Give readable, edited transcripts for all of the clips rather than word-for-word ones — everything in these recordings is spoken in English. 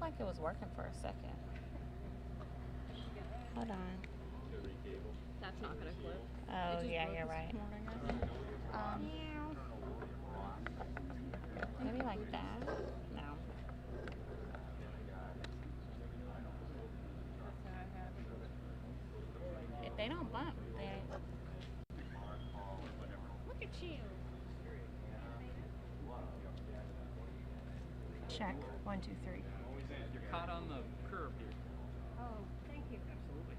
like it was working for a second. Hold on. That's not gonna clip. Oh, yeah, you're right. Maybe like that? No. If they don't bump, they... Look at you. Check. 1, 2, 3. You're caught on the curve here. Oh, thank you. Absolutely.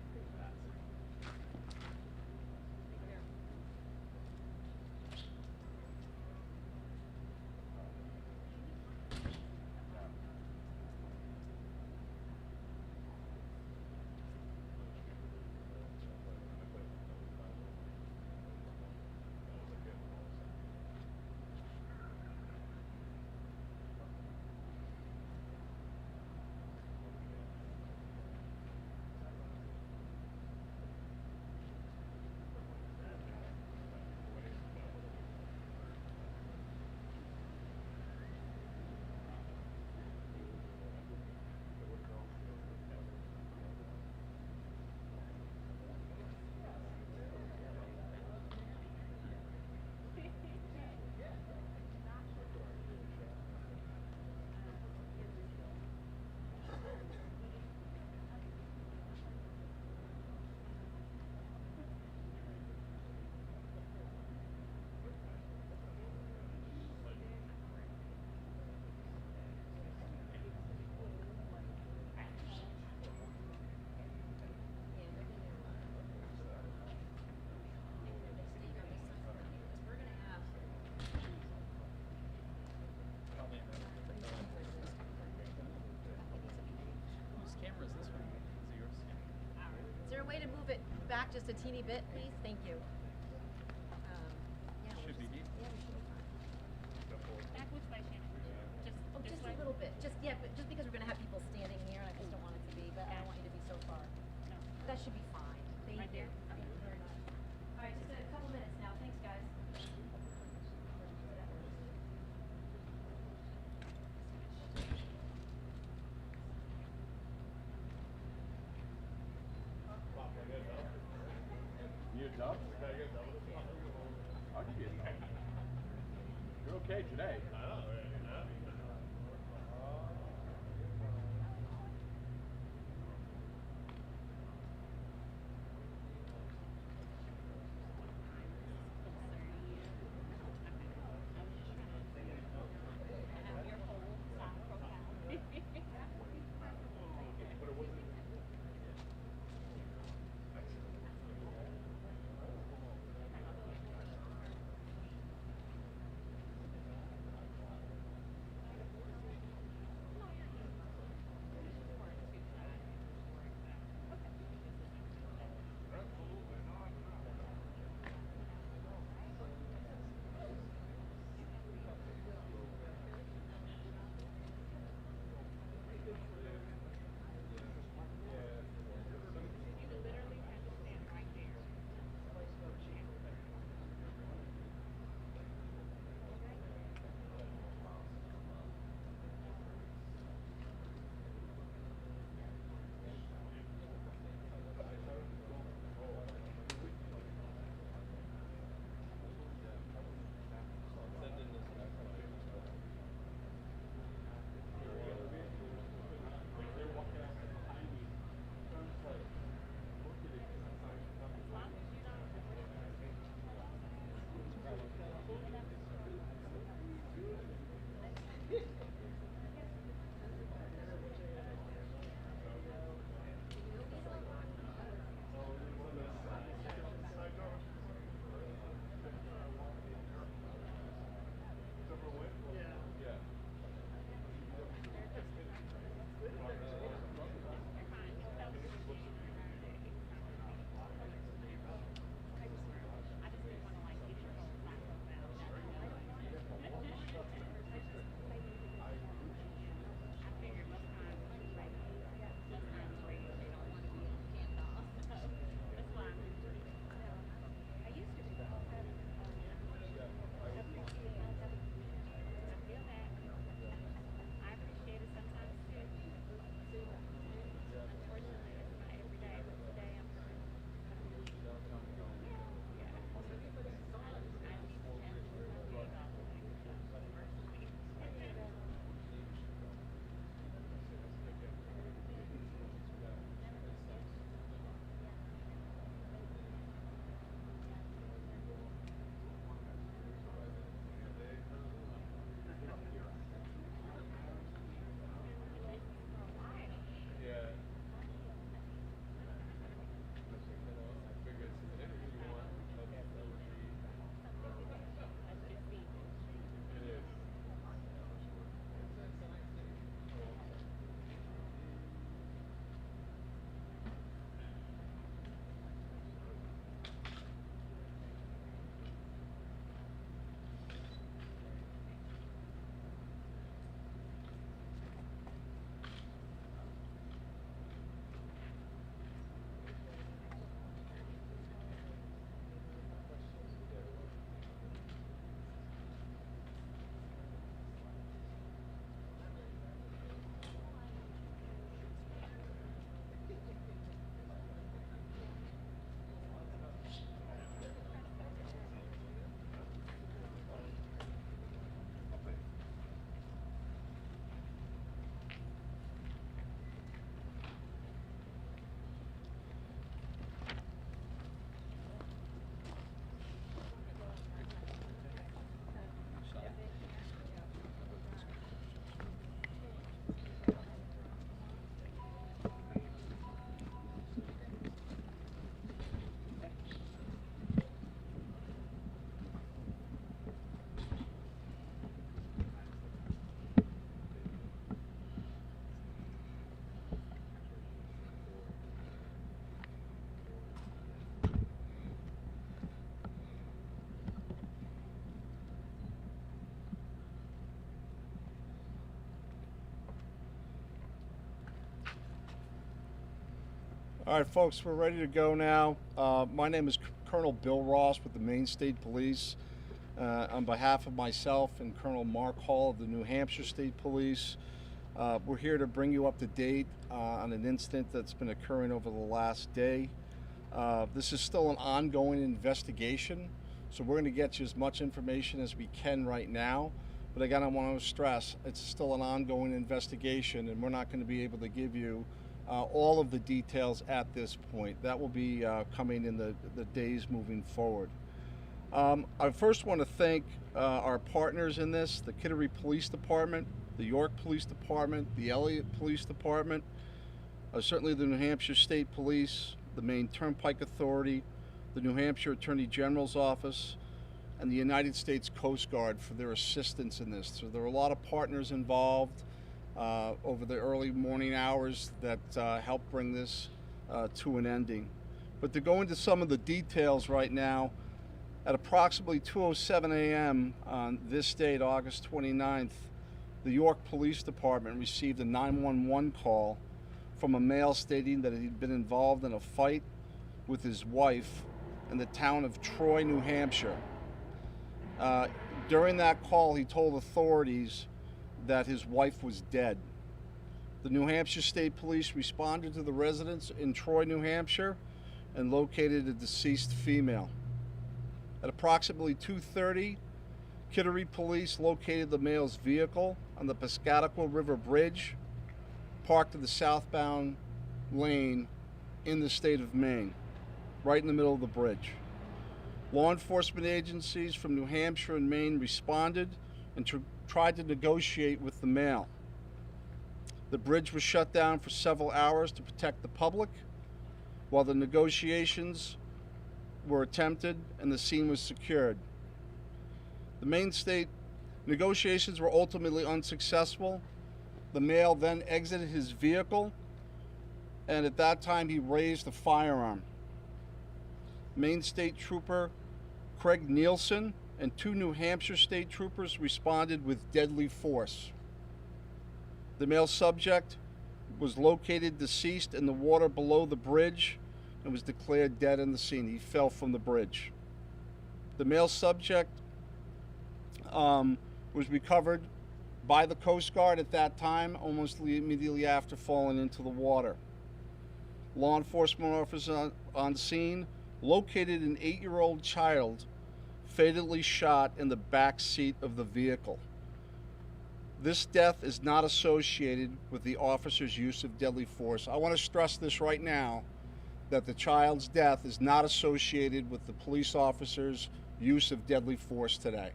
Whose camera is this one? Is it yours? Is there a way to move it back just a teeny bit, please? Thank you. Yeah, Should be deep. Yeah, we should be fine. Back which way, Shannon? Just a little bit. Just because we're gonna have people standing here, and I just don't want it to be. But I don't want you to be so far. No. That should be fine. Thank Right you. there? Thank you very much. All right, just a couple minutes now. Thanks, guys. You a dub? I'll give you a dub. You're okay today. All right, folks, we're ready to go now. My name is Colonel Bill Ross with the Maine State Police. On behalf of myself and Colonel Mark Hall of the New Hampshire State Police, we're here to bring you up to date on an incident that's been occurring over the last day. This is still an ongoing investigation, so we're going to get you as much information as we can right now. But again, I want to stress, it's still an ongoing investigation, and we're not going to be able to give you all of the details at this point. That will be coming in the days moving forward. I first want to thank our partners in this, the Kittery Police Department, the York Police Department, the Elliott Police Department, certainly the New Hampshire State Police, the Maine Turnpike Authority, the New Hampshire Attorney General's Office, and the United States Coast Guard for their assistance in this. So there are a lot of partners involved over the early morning hours that helped bring this to an ending. But to go into some of the details right now, at approximately 2:07 a.m. on this date, August 29th, the York Police Department received a 911 call from a male stating that he'd been involved in a fight with his wife in the town of Troy, New Hampshire. During that call, he told authorities that his wife was dead. The New Hampshire State Police responded to the residence in Troy, New Hampshire, and located a deceased female. At approximately 2:30, Kittery Police located the male's vehicle on the Piscataqua River Bridge, parked in the southbound lane in the state of Maine, right in the middle of the bridge. Law enforcement agencies from New Hampshire and Maine responded and tried to negotiate with the male. The bridge was shut down for several hours to protect the public, while the negotiations were attempted and the scene was secured. The Maine State negotiations were ultimately unsuccessful. The male then exited his vehicle, and at that time he raised a firearm. Maine State Trooper Craig Nielsen and 2 New Hampshire State Troopers responded with deadly force. The male subject was located deceased in the water below the bridge and was declared dead on the scene. He fell from the bridge. The male subject was recovered by the Coast Guard at that time, almost immediately after falling into the water. Law enforcement officers on scene located an 8-year-old child fatally shot in the back seat of the vehicle. This death is not associated with the officer's use of deadly force. I want to stress this right now, that the child's death is not associated with the police officer's use of deadly force today.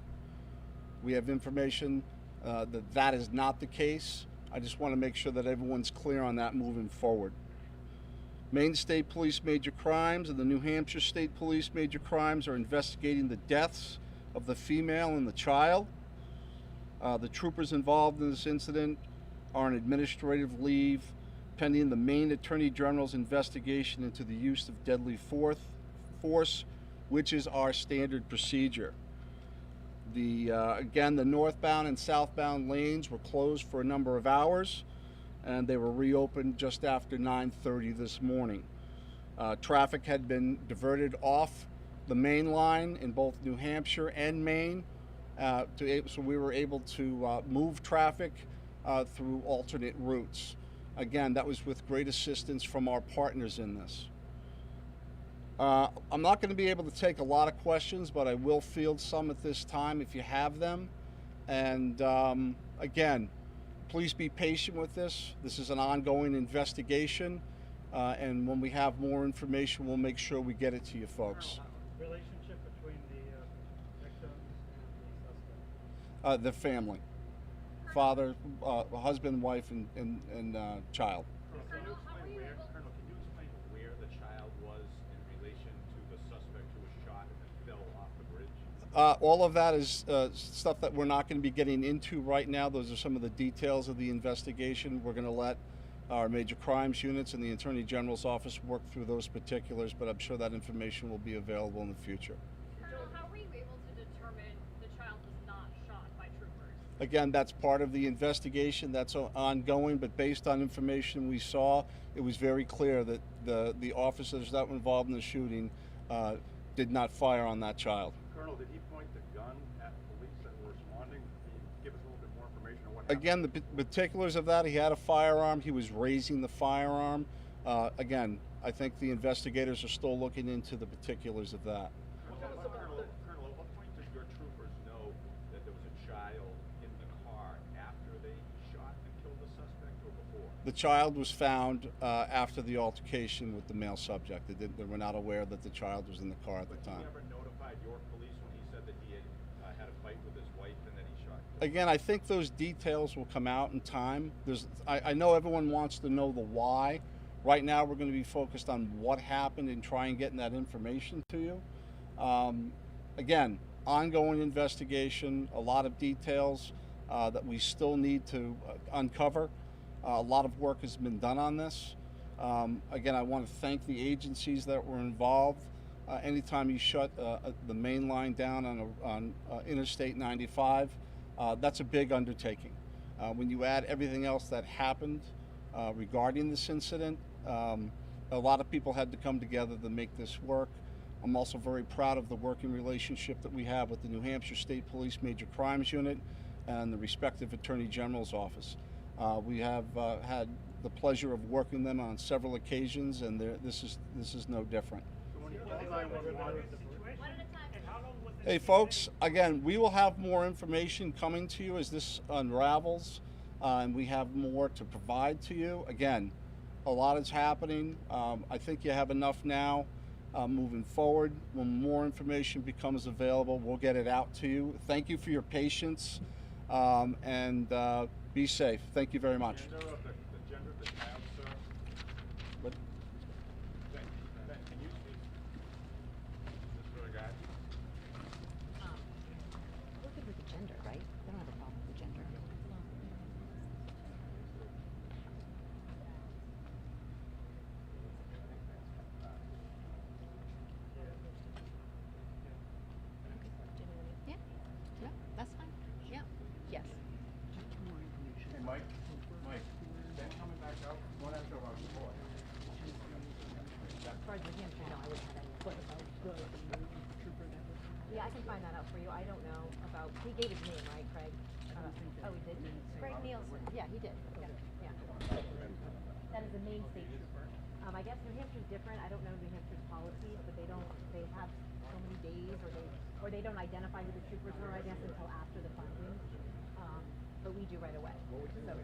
We have information that that is not the case. I just want to make sure that everyone's clear on that moving forward. Maine State Police Major Crimes and the New Hampshire State Police Major Crimes are investigating the deaths of the female and the child. The troopers involved in this incident are on administrative leave pending the Maine Attorney General's investigation into the use of deadly force, which is our standard procedure. Again, the northbound and southbound lanes were closed for a number of hours, and they were reopened just after 9:30 this morning. Traffic had been diverted off the main line in both New Hampshire and Maine, so we were able to move traffic through alternate routes. Again, that was with great assistance from our partners in this. I'm not going to be able to take a lot of questions, but I will field some at this time if you have them. And again, please be patient with this. This is an ongoing investigation, and when we have more information, we'll make sure we get it to you folks. Relationship between the victims and the suspect? The family. Father, husband, wife, and child. Colonel, can you explain where the child was in relation to the suspect who was shot and then fell off the bridge? All of that is stuff that we're not going to be getting into right now. Those are some of the details of the investigation. We're going to let our major crimes units and the Attorney General's office work through those particulars, but I'm sure that information will be available in the future. Colonel, how were you able to determine the child was not shot by troopers? Again, that's part of the investigation. That's ongoing, but based on information we saw, it was very clear that the officers that were involved in the shooting did not fire on that child. Colonel, did he point the gun at police that were responding? Can you give us a little bit more information on what happened? Again, the particulars of that, he had a firearm. He was raising the firearm. Again, I think the investigators are still looking into the particulars of that. Colonel, at what point did your troopers know that there was a child in the car after they shot and killed the suspect or before? The child was found after the altercation with the male subject. They were not aware that the child was in the car at the time. He never notified your police when he said that he had a fight with his wife and that he shot? Again, I think those details will come out in time. I know everyone wants to know the why. Right now, we're going to be focused on what happened and try and getting that information to you. Again, ongoing investigation, a lot of details that we still need to uncover. A lot of work has been done on this. Again, I want to thank the agencies that were involved. Anytime you shut the main line down on Interstate 95, that's a big undertaking. When you add everything else that happened regarding this incident, a lot of people had to come together to make this work. I'm also very proud of the working relationship that we have with the New Hampshire State Police Major Crimes Unit and the respective Attorney General's office. We have had the pleasure of working them on several occasions, and this is no different. So when you call 911, One at a time. Hey folks, again, we will have more information coming to you as this unravels, and we have more to provide to you. Again, a lot is happening. I think you have enough now. Moving forward, when more information becomes available, we'll get it out to you. Thank you for your patience, and be safe. Thank you very much. the gender of the child, sir? What? Can you speak? This for a guy? We're good with the gender, right? They don't have a problem with the gender. Yeah, no, that's fine. Yeah, yes. Hey, Mike, Ben coming back out? One after about four. As far as New Hampshire, no, I wouldn't have any. What about the trooper that was? Yeah, I can find that out for you. I don't know about, he gave his name, right, Craig? Oh, he did? Craig Nielsen. Yeah, he did. Yeah. That is the main state trooper. I guess New Hampshire's different. I don't know New Hampshire's policies, but they have so many days, or they don't identify who the troopers were, I guess, until after the findings. But we do right away. So,